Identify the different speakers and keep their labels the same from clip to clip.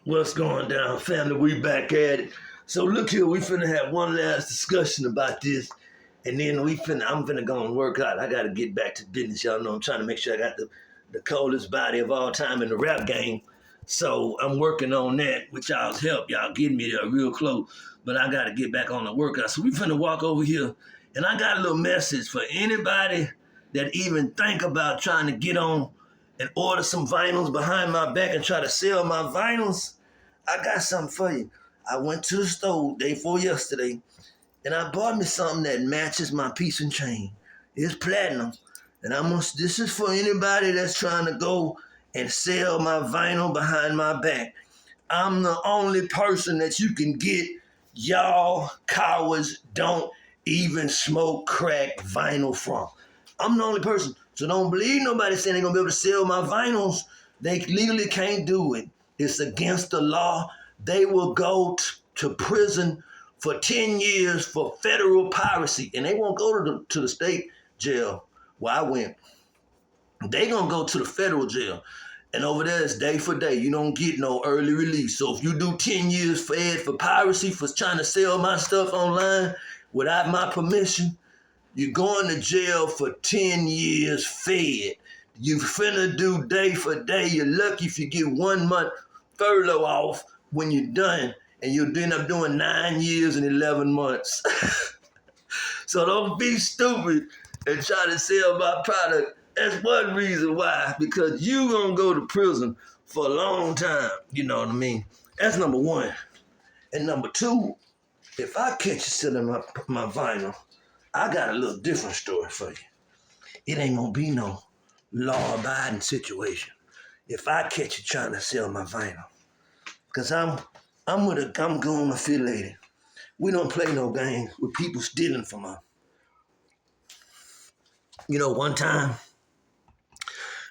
Speaker 1: What's going down, family? We back at it. So look here, we finna have one last discussion about this, and then I'm finna go and work out. I gotta get back to business. Y'all know I'm trying to make sure I got the coldest body of all time in the rap game. So I'm working on that with y'all's help. Y'all getting me there real close, but I gotta get back on the workout. So we finna walk over here, and I got a little message for anybody that even think about trying to get on and order some vinyls behind my back and try to sell my vinyls. I got something for you. I went to the store day before yesterday, and I bought me something that matches my piece and chain. It's platinum, and this is for anybody that's trying to go and sell my vinyl behind my back. I'm the only person that you can get. Y'all cowards don't even smoke crack vinyl from. I'm the only person. So don't believe nobody saying they're gonna be able to sell my vinyls. They legally can't do it. It's against the law. They will go to prison for 10 years for federal piracy, and they won't go to the state jail where I went. They gonna go to the federal jail, and over there it's day for day. You don't get no early release. So if you do 10 years for piracy, for trying to sell my stuff online without my permission, you're going to jail for 10 years fed. You finna do day for day. You're lucky if you get 1 month furlough off when you're done, and you'll end up doing 9 years and 11 months. So don't be stupid and try to sell my product. That's one reason why, because you gonna go to prison for a long time. You know what I mean? That's number one. And number two, if I catch you selling my vinyl, I got a little different story for you. It ain't gonna be no law-abiding situation if I catch you trying to sell my vinyl. Cause I'm going affiliated. We don't play no games with people stealing from us. You know, one time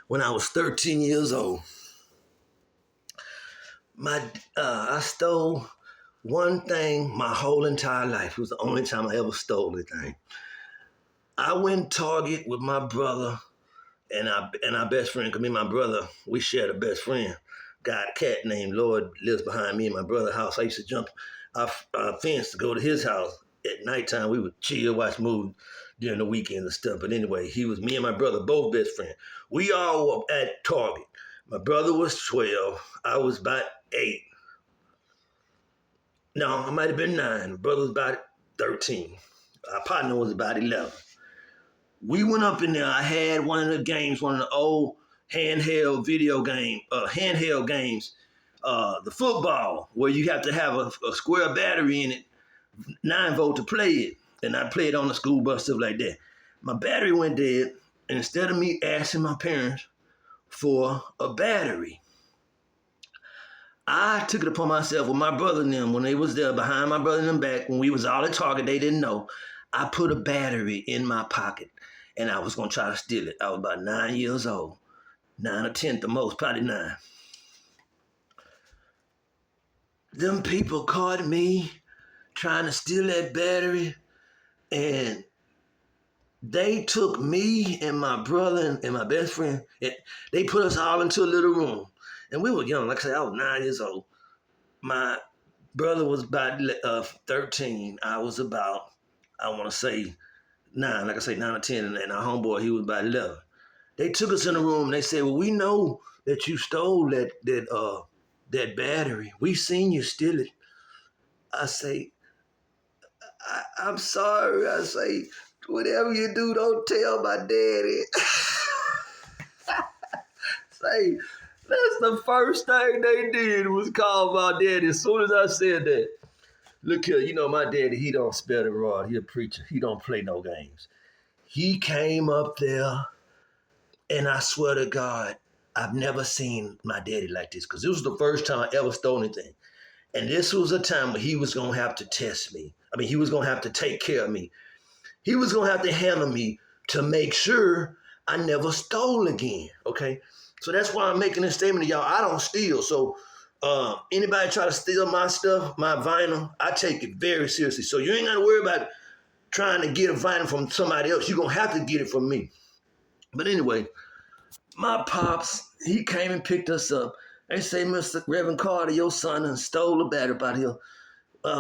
Speaker 1: when I was 13 years old, I stole one thing my whole entire life. It was the only time I ever stole anything. I went Target with my brother and our best friend, because me and my brother, we shared a best friend. Got a cat named Lloyd, lives behind me and my brother's house. I used to jump our fence to go to his house. At nighttime, we would chill, watch movies during the weekend and stuff. But anyway, me and my brother, both best friends. We all were at Target. My brother was 12. I was about 8. No, I might have been 9. My brother was about 13. Our partner was about 11. We went up in there. I had one of the old handheld games, the football, where you have to have a square battery in it, 9 volt to play it. And I played on the school bus, stuff like that. My battery went dead, and instead of me asking my parents for a battery, I took it upon myself with my brother and them, when they was there behind my brother and them back, when we was all at Target, they didn't know. I put a battery in my pocket, and I was going to try to steal it. I was about 9 years old. 9 or 10 the most, probably 9. Them people caught me trying to steal that battery, and they took me and my brother and my best friend, and they put us all into a little room. And we were young. Like I said, I was 9 years old. My brother was about 13. I was about, I want to say 9, like I say, 9 or 10, and our homeboy, he was about 11. They took us in the room and they said, well, we know that you stole that battery. We seen you steal it. I say, I'm sorry. I say, whatever you do, don't tell my daddy. Say, that's the first thing they did was call my daddy as soon as I said that. Look here, you know my daddy, he don't spare the rod. He a preacher. He don't play no games. He came up there, and I swear to God, I've never seen my daddy like this, because it was the first time I ever stole anything. And this was a time where he was going to have to test me. I mean, he was going to have to take care of me. He was going to have to handle me to make sure I never stole again, okay? So that's why I'm making this statement to y'all. I don't steal. So anybody try to steal my stuff, my vinyl, I take it very seriously. So you ain't got to worry about trying to get a vinyl from somebody else. You're going to have to get it from me. But anyway, my pops, he came and picked us up. They say, Mr. Reverend Carter, your son done stole a battery out here.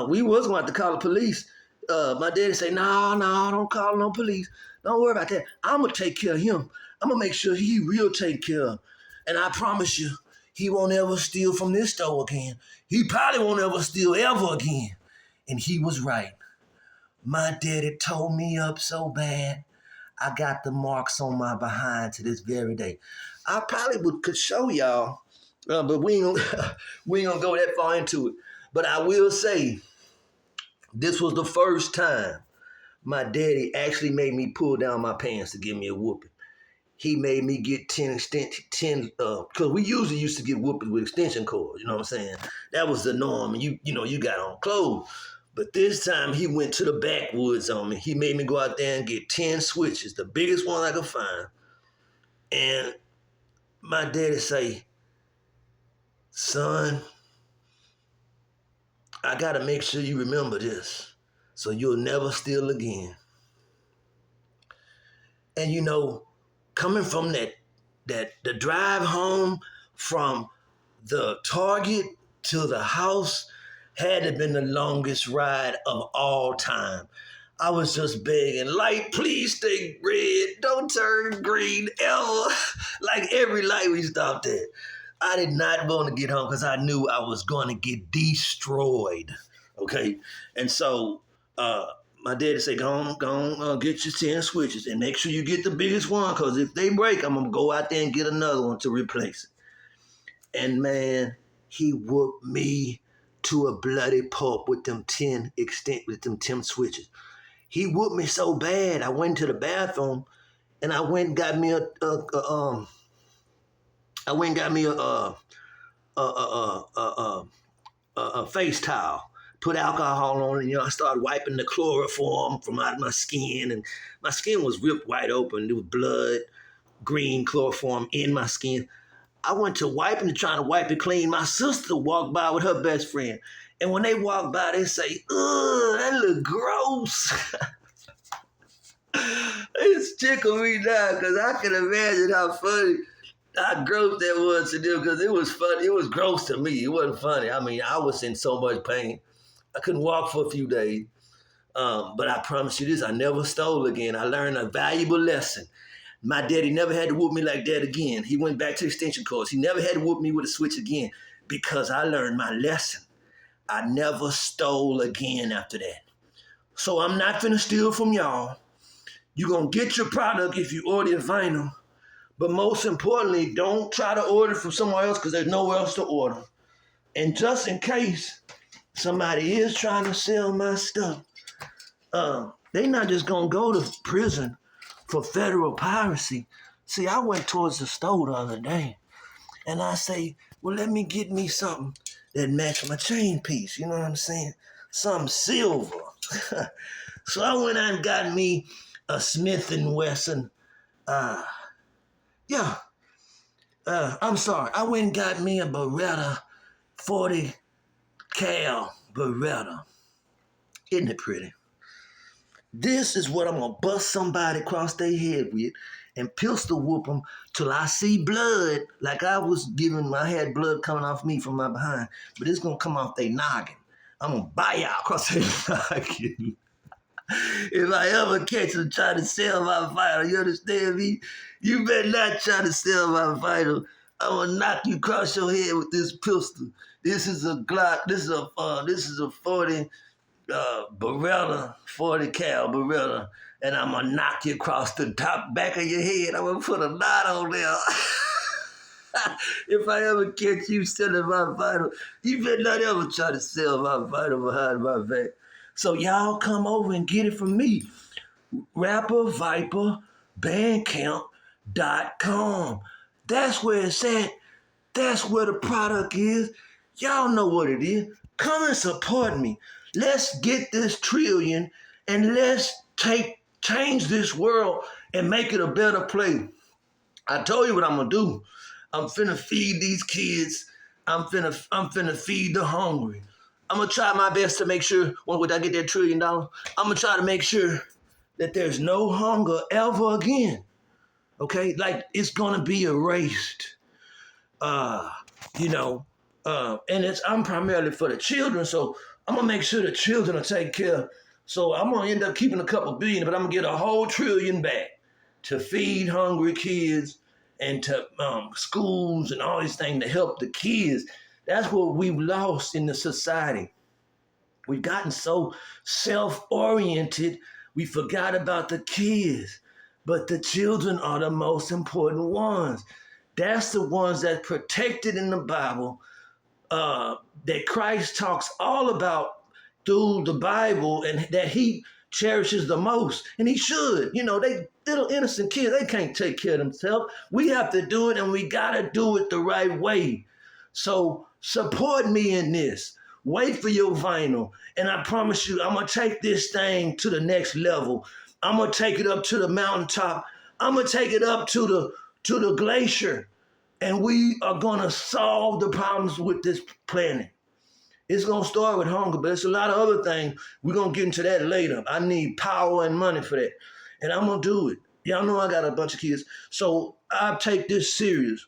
Speaker 1: We was going to have to call the police. My daddy say, no, don't call no police. Don't worry about that. I'm going to take care of him. I'm going to make sure he real take care of. And I promise you, he won't ever steal from this store again. He probably won't ever steal ever again. And he was right. My daddy tore me up so bad, I got the marks on my behind to this very day. I probably could show y'all, but we ain't gonna go that far into it. But I will say, this was the first time my daddy actually made me pull down my pants to give me a whooping. He made me get 10, because we usually used to get whoopings with extension cords, you know what I'm saying? That was the norm, and you got on clothes. But this time he went to the backwoods on me. He made me go out there and get 10 switches, the biggest one I could find. And my daddy say, son, I gotta make sure you remember this so you'll never steal again. And you know, coming from the drive home from the Target to the house had to have been the longest ride of all time. I was just begging, light, please stay red, don't turn green ever. Like every light we stopped at. I did not want to get home because I knew I was going to get destroyed. Okay? And so my daddy said, go on, get your 10 switches and make sure you get the biggest one, because if they break, I'm going to go out there and get another one to replace it. And man, he whooped me to a bloody pulp with them 10 switches. He whooped me so bad, I went to the bathroom and I went and got me a face towel. Put alcohol on it, I started wiping the chloroform from out of my skin, and my skin was ripped wide open. There was blood, green chloroform in my skin. I went to trying to wipe it clean. My sister walked by with her best friend. And when they walk by, they say, ugh, that look gross. It's tickled me now because I can imagine how gross that was to them, because it was funny. It was gross to me. It wasn't funny. I mean, I was in so much pain. I couldn't walk for a few days. But I promise you this, I never stole again. I learned a valuable lesson. My daddy never had to whoop me like that again. He went back to extension cords. He never had to whoop me with a switch again because I learned my lesson. I never stole again after that. So I'm not finna steal from y'all. You're gonna get your product if you order vinyl. But most importantly, don't try to order from somewhere else because there's nowhere else to order. And just in case somebody is trying to sell my stuff, they're not just gonna go to prison for federal piracy. See, I went towards the store the other day and I say, well, let me get me something that match my chain piece. You know what I'm saying? Something silver. So I went out and got me a Smith & Wesson. I went and got me a Beretta 40 cal Beretta. Isn't it pretty? This is what I'm going to bust somebody across their head with and pistol whoop them till I see blood, like I had blood coming off me from my behind, but it's going to come off their noggin. I'm going to buy out across their noggin. If I ever catch them trying to sell my vital, you understand me? You better not try to sell my vital. I'm going to knock you across your head with this pistol. This is a Glock. This is a 40 Beretta, 40 cal Beretta, and I'm gonna knock you across the back of your head. I'm gonna put a knot on there. If I ever catch you selling my vital, you better not ever try to sell my vital behind my back. So y'all come over and get it from me. RapperViper Bandcamp.com. That's where it's at. That's where the product is. Y'all know what it is. Come and support me. Let's get this trillion and let's change this world and make it a better place. I told you what I'm gonna do. I'm finna feed these kids. I'm finna feed the hungry. I'm gonna try my best to make sure, when I get that $1 trillion, I'm gonna try to make sure that there's no hunger ever again. Okay? Like it's gonna be erased. you know, and I'm primarily for the children, so I'm gonna make sure the children are taken care of. So I'm gonna end up keeping a couple billion, but I'm gonna get a whole trillion back to feed hungry kids and to schools and all these things to help the kids. That's what we've lost in the society. We've gotten so self-oriented, we forgot about the kids. But the children are the most important ones. That's the ones that protected in the Bible, that Christ talks all about through the Bible, and that he cherishes the most. And he should. They little innocent kids, they can't take care of themselves. We have to do it, and we got to do it the right way. So support me in this. Wait for your vinyl. And I promise you, I'm going to take this thing to the next level. I'm going to take it up to the mountaintop. I'm going to take it up to the glacier. And we are going to solve the problems with this planet. It's going to start with hunger, but it's a lot of other things. We're going to get into that later. I need power and money for that. And I'm going to do it. Y'all know I got a bunch of kids. So I take this serious.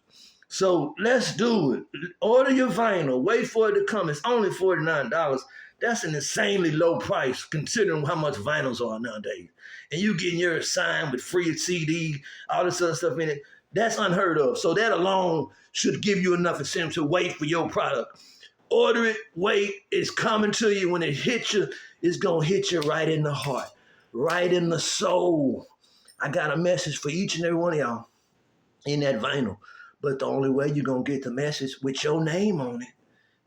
Speaker 1: So let's do it. Order your vinyl. Wait for it to come. It's only $49. That's an insanely low price considering how much vinyls are nowadays. And you getting yours signed with free CD, all this other stuff in it. That's unheard of. So that alone should give you enough incentive to wait for your product. Order it, wait, it's coming to you. When it hits you, it's going to hit you right in the heart, right in the soul. I got a message for each and every one of y'all in that vinyl. But the only way you're going to get the message with your name on it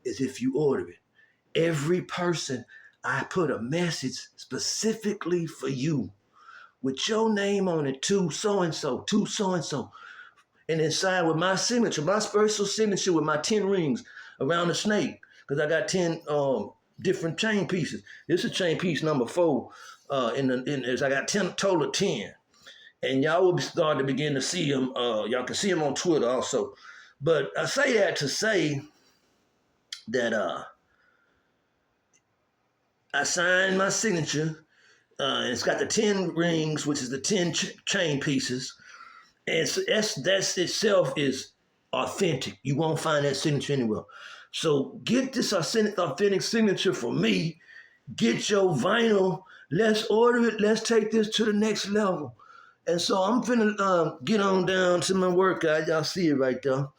Speaker 1: is if you order it. Every person, I put a message specifically for you with your name on it, to so-and-so, to so-and-so. And inside with my signature, my special signature with my 10 rings around the snake, because I got 10 different chain pieces. This is chain piece number 4. I got 10 total of 10. And y'all will start to begin to see them. Y'all can see them on Twitter also. But I say that to say that I signed my signature. And it's got the 10 rings, which is the 10 chain pieces. And that's itself is authentic. You won't find that signature anywhere. So get this authentic signature from me. Get your vinyl. Let's order it. Let's take this to the next level. And so I'm finna get on down to my workout. Y'all see it right there.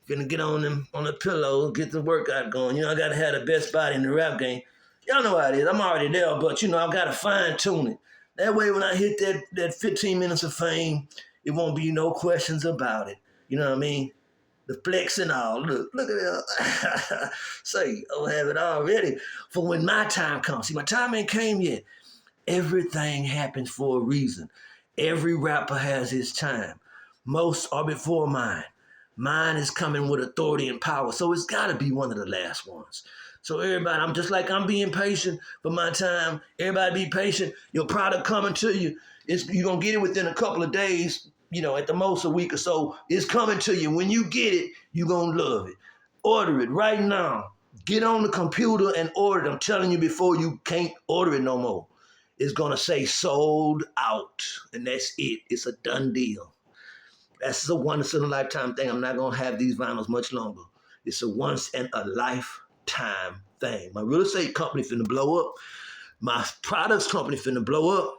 Speaker 1: Finna get on the pillow, get the workout going. I gotta have the best body in the rap game. Y'all know how it is. I'm already there, but I gotta fine tune it. That way when I hit that 15 minutes of fame, it won't be no questions about it. You know what I mean? The flex and all. Look at that. Say, I'll have it all ready for when my time comes. See, my time ain't came yet. Everything happens for a reason. Every rapper has his time. Most are before mine. Mine is coming with authority and power, so it's got to be one of the last ones. So everybody, I'm being patient for my time. Everybody be patient. Your product coming to you. You're going to get it within a couple of days, at the most a week or so. It's coming to you. When you get it, you're going to love it. Order it right now. Get on the computer and order it. I'm telling you before you can't order it no more. It's going to say sold out, and that's it. It's a done deal. That's a once in a lifetime thing. I'm not going to have these vinyls much longer. It's a once in a lifetime thing. My real estate company finna blow up. My products company finna blow up.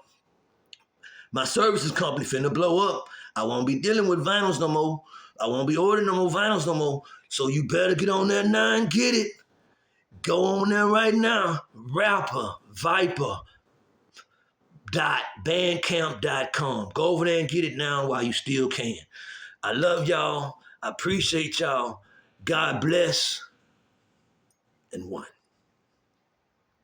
Speaker 1: My services company finna blow up. I won't be dealing with vinyls no more. I won't be ordering no more vinyls no more. So you better get on that 9, get it. Go on there right now. RapperViper.bandcamp.com. Go over there and get it now while you still can. I love y'all. I appreciate y'all. God bless. And one.